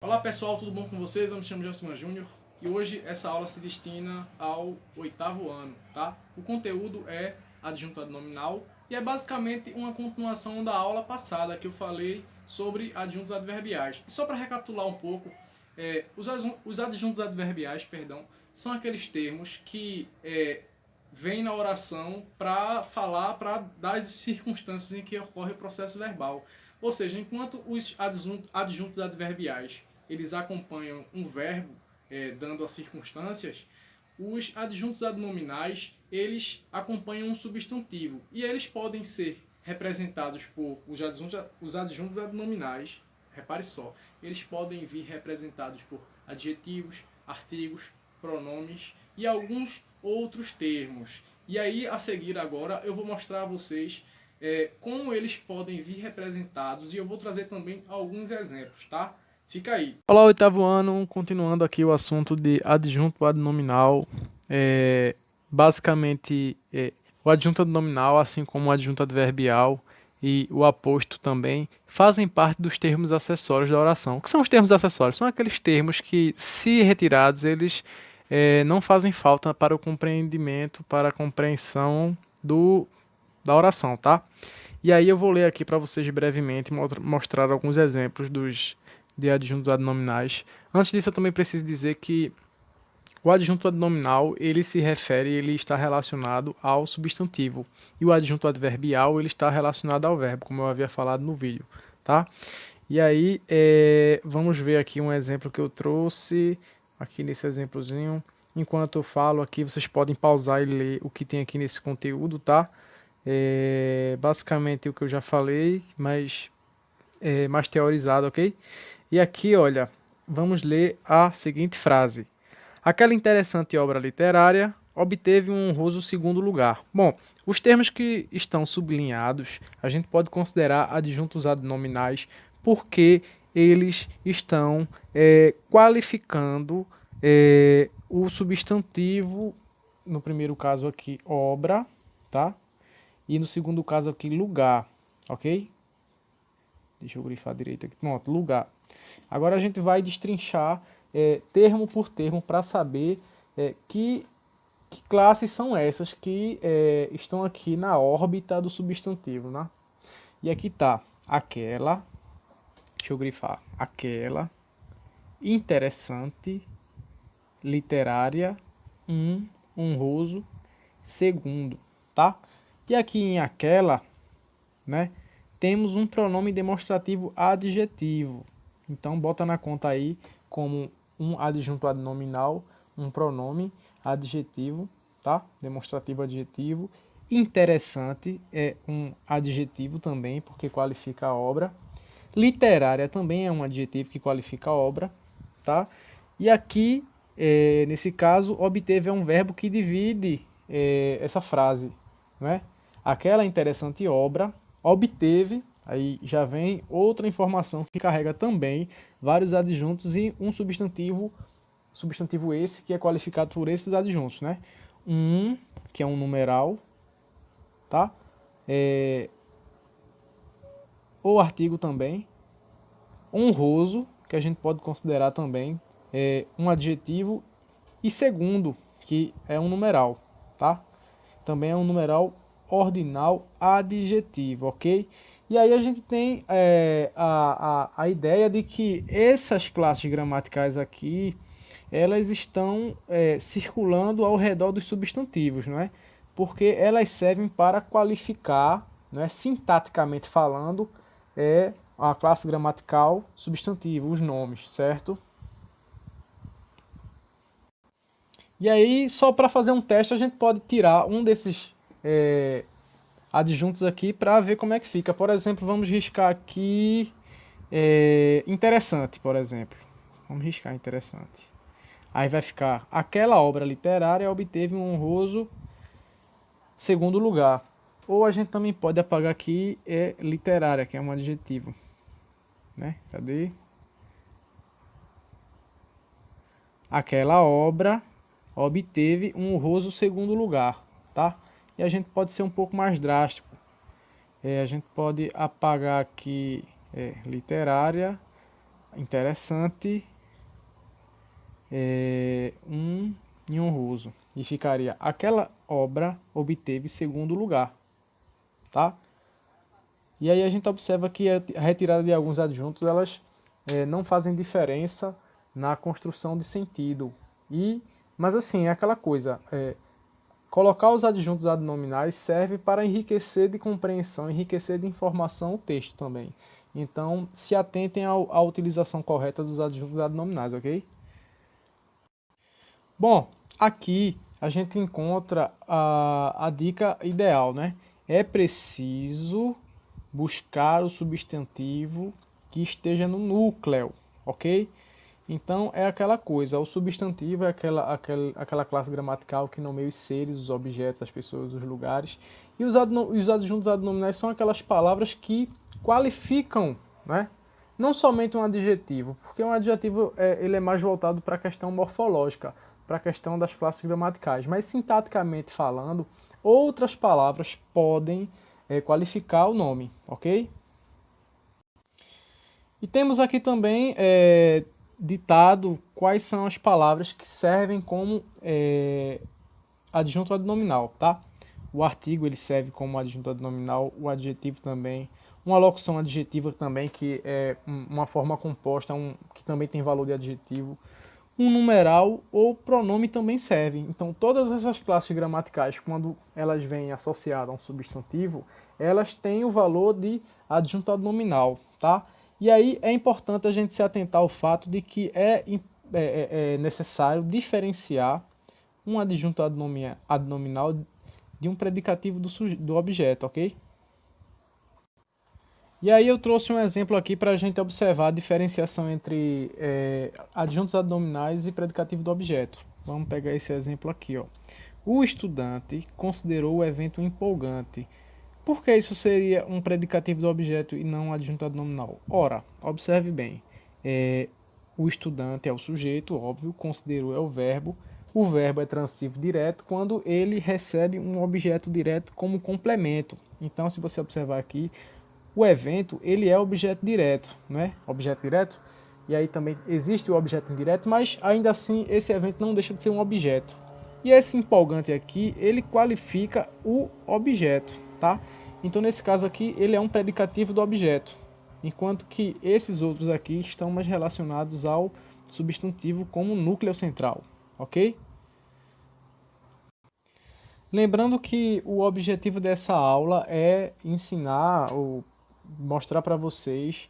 Olá pessoal, tudo bom com vocês? Eu me chamo Gelson Júnior e hoje essa aula se destina ao 8º ano, tá? O conteúdo é adjunto adnominal e é basicamente uma continuação da aula passada que eu falei sobre adjuntos adverbiais. E só para recapitular um pouco, os adjuntos adverbiais, são aqueles termos que vêm na oração para falar das circunstâncias em que ocorre o processo verbal. Ou seja, enquanto os adjuntos adverbiais eles acompanham um verbo dando as circunstâncias, os adjuntos adnominais eles acompanham um substantivo e eles podem ser representados por os adjuntos adnominais. Repare só, eles podem vir representados por adjetivos, artigos, pronomes e alguns outros termos. E aí, a seguir agora, eu vou mostrar a vocês como eles podem vir representados e eu vou trazer também alguns exemplos, tá? Fica aí. Olá, 8º ano, continuando aqui o assunto de adjunto adnominal. Basicamente, o adjunto adnominal, assim como o adjunto adverbial e o aposto também, fazem parte dos termos acessórios da oração. O que são os termos acessórios? São aqueles termos que, se retirados, eles não fazem falta para o compreendimento, para a compreensão da oração, tá? E aí eu vou ler aqui para vocês brevemente, mostrar alguns exemplos de adjuntos adnominais. Antes disso, eu também preciso dizer que o adjunto adnominal, ele está relacionado ao substantivo. E o adjunto adverbial, ele está relacionado ao verbo, como eu havia falado no vídeo, tá? E aí, vamos ver aqui um exemplo que eu trouxe, aqui nesse exemplozinho. Enquanto eu falo aqui, vocês podem pausar e ler o que tem aqui nesse conteúdo, tá? Basicamente o que eu já falei, mas mais teorizado, ok? E aqui, olha, vamos ler a seguinte frase. Aquela interessante obra literária obteve um honroso segundo lugar. Bom, os termos que estão sublinhados, a gente pode considerar adjuntos adnominais porque eles estão qualificando o substantivo, no primeiro caso aqui, obra, tá? E no segundo caso aqui, lugar, ok? Deixa eu grifar direito aqui. Pronto, lugar. Agora a gente vai destrinchar termo por termo para saber que classes são essas que estão aqui na órbita do substantivo, né? E aqui tá aquela, deixa eu grifar, aquela, interessante, literária, honroso, segundo, tá? E aqui em aquela, né, temos um pronome demonstrativo adjetivo. Então, bota na conta aí como um adjunto adnominal, um pronome adjetivo, tá? Demonstrativo adjetivo. Interessante é um adjetivo também, porque qualifica a obra. Literária também é um adjetivo que qualifica a obra, tá? E aqui, nesse caso, obteve é um verbo que divide essa frase, né? Aquela interessante obra obteve, aí já vem outra informação que carrega também vários adjuntos e um substantivo esse que é qualificado por esses adjuntos, né? Que é um numeral, tá? O artigo também. Honroso, que a gente pode considerar também um adjetivo. E segundo, que é um numeral, tá? Também é um numeral ordinal adjetivo, ok? E aí a gente tem a ideia de que essas classes gramaticais aqui, elas estão circulando ao redor dos substantivos, não é? Porque elas servem para qualificar, não é? Sintaticamente falando, a classe gramatical substantivo, os nomes, certo? E aí, só para fazer um teste, a gente pode tirar um desses adjuntos aqui para ver como é que fica. Por exemplo, vamos riscar aqui interessante, por exemplo. Vamos riscar interessante. Aí vai ficar, aquela obra literária obteve um honroso segundo lugar. Ou a gente também pode apagar aqui literária, que é um adjetivo. Né? Cadê? Aquela obra obteve um honroso segundo lugar, tá? E a gente pode ser um pouco mais drástico. A gente pode apagar aqui literária interessante, e honroso. E ficaria: aquela obra obteve segundo lugar, tá? E aí a gente observa que a retirada de alguns adjuntos, elas não fazem diferença na construção de sentido. Mas assim, é aquela coisa, colocar os adjuntos adnominais serve para enriquecer de compreensão, enriquecer de informação o texto também. Então, se atentem à utilização correta dos adjuntos adnominais, ok? Bom, aqui a gente encontra a dica ideal, né? É preciso buscar o substantivo que esteja no núcleo, ok? Então é aquela coisa, o substantivo é aquela classe gramatical que nomeia os seres, os objetos, as pessoas, os lugares. E os adjuntos adnominais são aquelas palavras que qualificam, né? Não somente um adjetivo, porque um adjetivo ele é mais voltado para a questão morfológica, para a questão das classes gramaticais, mas sintaticamente falando, outras palavras podem qualificar o nome, ok? E temos aqui também ditado quais são as palavras que servem como adjunto adnominal, tá? O artigo ele serve como adjunto adnominal, o adjetivo também, uma locução adjetiva também, que é uma forma composta, que também tem valor de adjetivo, um numeral ou pronome também serve. Então, todas essas classes gramaticais, quando elas vêm associadas a um substantivo, elas têm o valor de adjunto adnominal, tá? E aí é importante a gente se atentar ao fato de que é necessário diferenciar um adjunto adnominal de um predicativo do objeto, ok? E aí eu trouxe um exemplo aqui para a gente observar a diferenciação entre adjuntos adnominais e predicativo do objeto. Vamos pegar esse exemplo aqui, ó. O estudante considerou o evento empolgante. Por que isso seria um predicativo do objeto e não um adjunto adnominal? Ora, observe bem. O estudante é o sujeito, óbvio, considerou é o verbo é transitivo direto quando ele recebe um objeto direto como complemento. Então, se você observar aqui, o evento ele é objeto direto, né? Objeto direto. E aí também existe o objeto indireto, mas ainda assim esse evento não deixa de ser um objeto. E esse empolgante aqui, ele qualifica o objeto, tá? Então nesse caso aqui, ele é um predicativo do objeto, enquanto que esses outros aqui estão mais relacionados ao substantivo como núcleo central, ok? Lembrando que o objetivo dessa aula é ensinar ou mostrar para vocês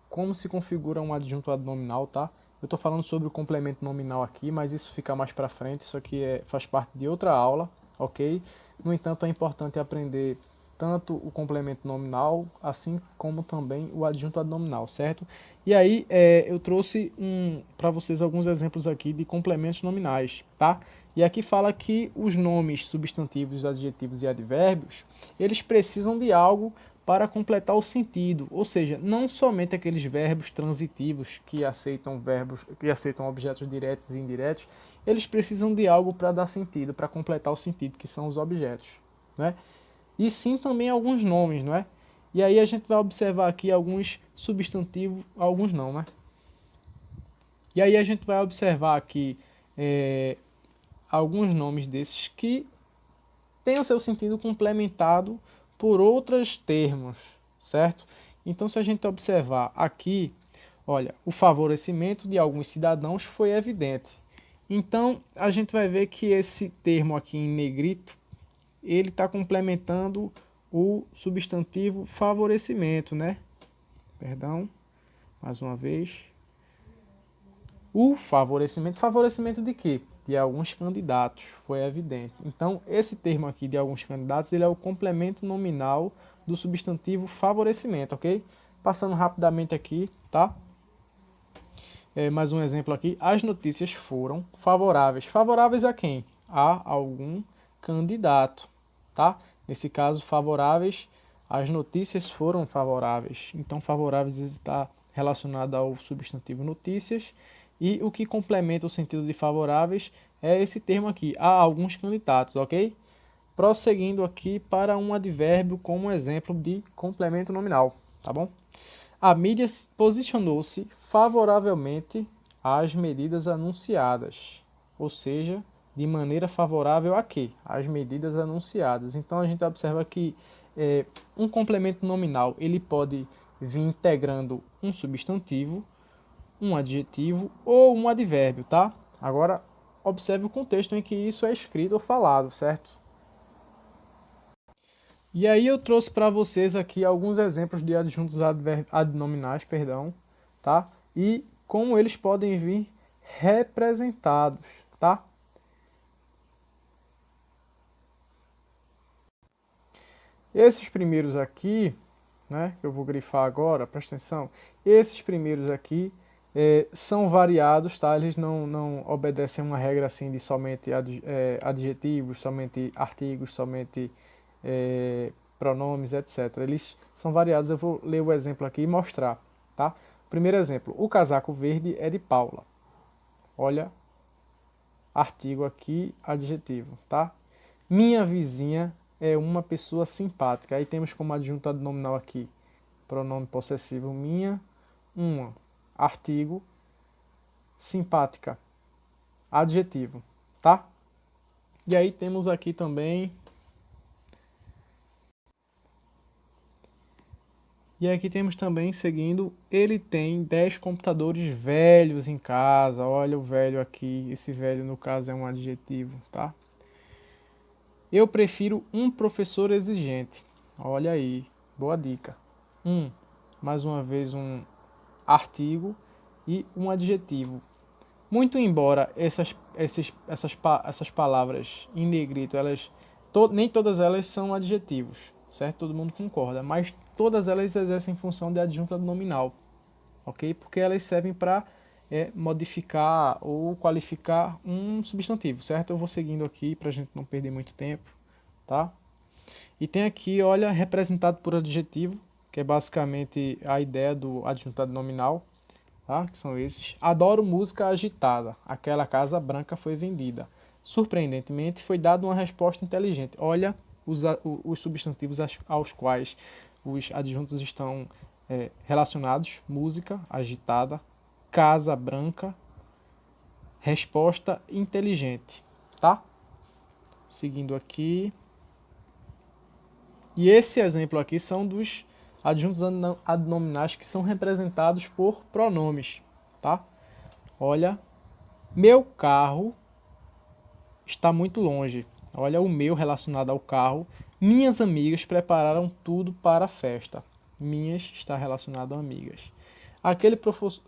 como se configura um adjunto adnominal, tá? Eu estou falando sobre o complemento nominal aqui, mas isso fica mais para frente, isso aqui faz parte de outra aula, ok? No entanto, é importante aprender tanto o complemento nominal, assim como também o adjunto adnominal, certo? E aí eu trouxe para vocês alguns exemplos aqui de complementos nominais, tá? E aqui fala que os nomes substantivos, adjetivos e advérbios, eles precisam de algo para completar o sentido, ou seja, não somente aqueles verbos transitivos que aceitam objetos diretos e indiretos, eles precisam de algo para dar sentido, para completar o sentido, que são os objetos, né? E sim também alguns nomes, não é? E aí a gente vai observar aqui alguns substantivos, alguns não, né? E aí a gente vai observar aqui alguns nomes desses que têm o seu sentido complementado por outros termos, certo? Então, se a gente observar aqui, olha, o favorecimento de alguns cidadãos foi evidente. Então, a gente vai ver que esse termo aqui em negrito, ele está complementando o substantivo favorecimento, né? Perdão, mais uma vez. O favorecimento de quê? De alguns candidatos, foi evidente. Então, esse termo aqui de alguns candidatos, ele é o complemento nominal do substantivo favorecimento, ok? Passando rapidamente aqui, tá? Mais um exemplo aqui. As notícias foram favoráveis. Favoráveis a quem? A algum candidato, tá? Nesse caso, favoráveis, as notícias foram favoráveis. Então, favoráveis está relacionado ao substantivo notícias. E o que complementa o sentido de favoráveis é esse termo aqui, a alguns candidatos, ok? Prosseguindo aqui para um advérbio como exemplo de complemento nominal, tá bom? A mídia posicionou-se favoravelmente às medidas anunciadas, ou seja, de maneira favorável a quê? Às medidas anunciadas. Então a gente observa que um complemento nominal ele pode vir integrando um substantivo, um adjetivo ou um advérbio, tá? Agora observe o contexto em que isso é escrito ou falado, certo? E aí eu trouxe para vocês aqui alguns exemplos de adjuntos adnominais, perdão, tá? E como eles podem vir representados, tá? Esses primeiros aqui, né, que eu vou grifar agora, presta atenção, esses primeiros aqui são variados, tá? Eles não obedecem uma regra assim de somente adjetivos, somente artigos, somente pronomes, etc. Eles são variados, eu vou ler o exemplo aqui e mostrar, tá? Primeiro exemplo, o casaco verde é de Paula. Olha, artigo aqui, adjetivo, tá? Minha vizinha é uma pessoa simpática. Aí temos como adjunto adnominal aqui, pronome possessivo minha, uma, artigo, simpática, adjetivo, tá? E aí temos aqui também. E aqui temos também, seguindo, ele tem 10 computadores velhos em casa. Olha o velho aqui, esse velho no caso é um adjetivo, tá? Eu prefiro um professor exigente. Olha aí, boa dica. Mais uma vez um artigo e um adjetivo. Muito embora essas palavras em negrito, nem todas elas são adjetivos, certo? Todo mundo concorda, mas todas elas exercem função de adjunta nominal, ok? Porque elas servem para modificar ou qualificar um substantivo, certo? Eu vou seguindo aqui para a gente não perder muito tempo, tá? E tem aqui, olha, representado por adjetivo, que é basicamente a ideia do adjuntado nominal, tá? Que são esses. Adoro música agitada. Aquela casa branca foi vendida. Surpreendentemente, foi dada uma resposta inteligente. Olha os substantivos aos quais os adjuntos estão relacionados. Música agitada, casa branca, resposta inteligente, tá? Seguindo aqui. E esse exemplo aqui são dos adjuntos adnominais que são representados por pronomes, tá? Olha, meu carro está muito longe. Olha o meu relacionado ao carro. Minhas amigas prepararam tudo para a festa. Minhas está relacionado a amigas. Aquele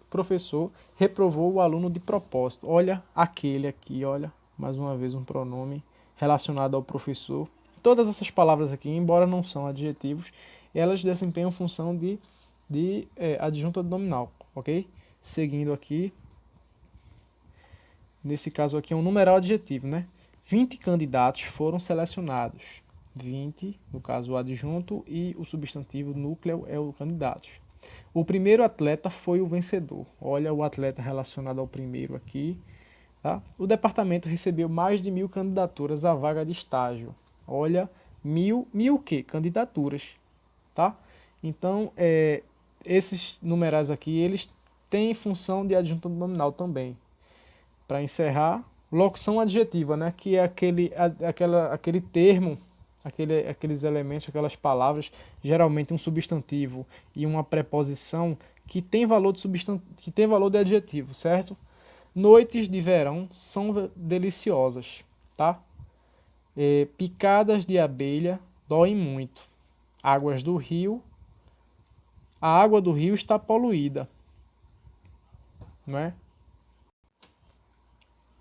professor reprovou o aluno de propósito. Olha aquele aqui, olha, mais uma vez um pronome relacionado ao professor. Todas essas palavras aqui, embora não são adjetivos, elas desempenham função de adjunto adnominal, ok? Seguindo aqui, nesse caso aqui é um numeral adjetivo, né? 20 candidatos foram selecionados. 20, no caso o adjunto, e o substantivo núcleo é o candidatos. O primeiro atleta foi o vencedor. Olha o atleta relacionado ao primeiro aqui. Tá? O departamento recebeu mais de 1000 candidaturas à vaga de estágio. Olha, mil o quê? Candidaturas. Tá? Então, esses numerais aqui, eles têm função de adjunto nominal também. Para encerrar, locução adjetiva, né? Que é aquele termo, aqueles elementos, aquelas palavras, geralmente um substantivo e uma preposição que tem valor de adjetivo, certo? Noites de verão são deliciosas, tá? Picadas de abelha doem muito. Águas do rio. A água do rio está poluída, não é?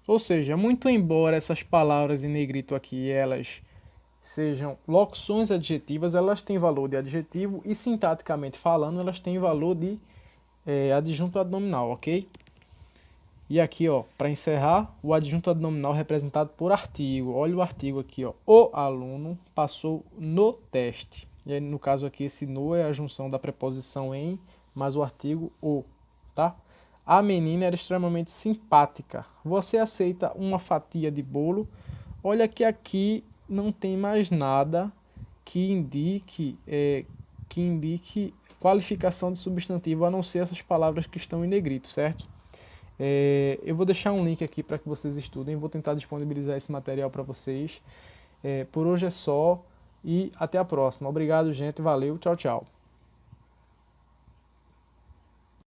Ou seja, muito embora essas palavras em negrito aqui elas sejam locuções adjetivas, elas têm valor de adjetivo e sintaticamente falando, elas têm valor de adjunto adnominal, ok? E aqui, ó, para encerrar, o adjunto adnominal representado por artigo. Olha o artigo aqui, ó. O aluno passou no teste. E aí, no caso aqui, esse no é a junção da preposição em mais o artigo o, tá? A menina era extremamente simpática. Você aceita uma fatia de bolo? Olha que aqui não tem mais nada que indique qualificação de substantivo, a não ser essas palavras que estão em negrito, certo? Eu vou deixar um link aqui para que vocês estudem, vou tentar disponibilizar esse material para vocês. Por hoje é só e até a próxima. Obrigado, gente. Valeu. Tchau, tchau.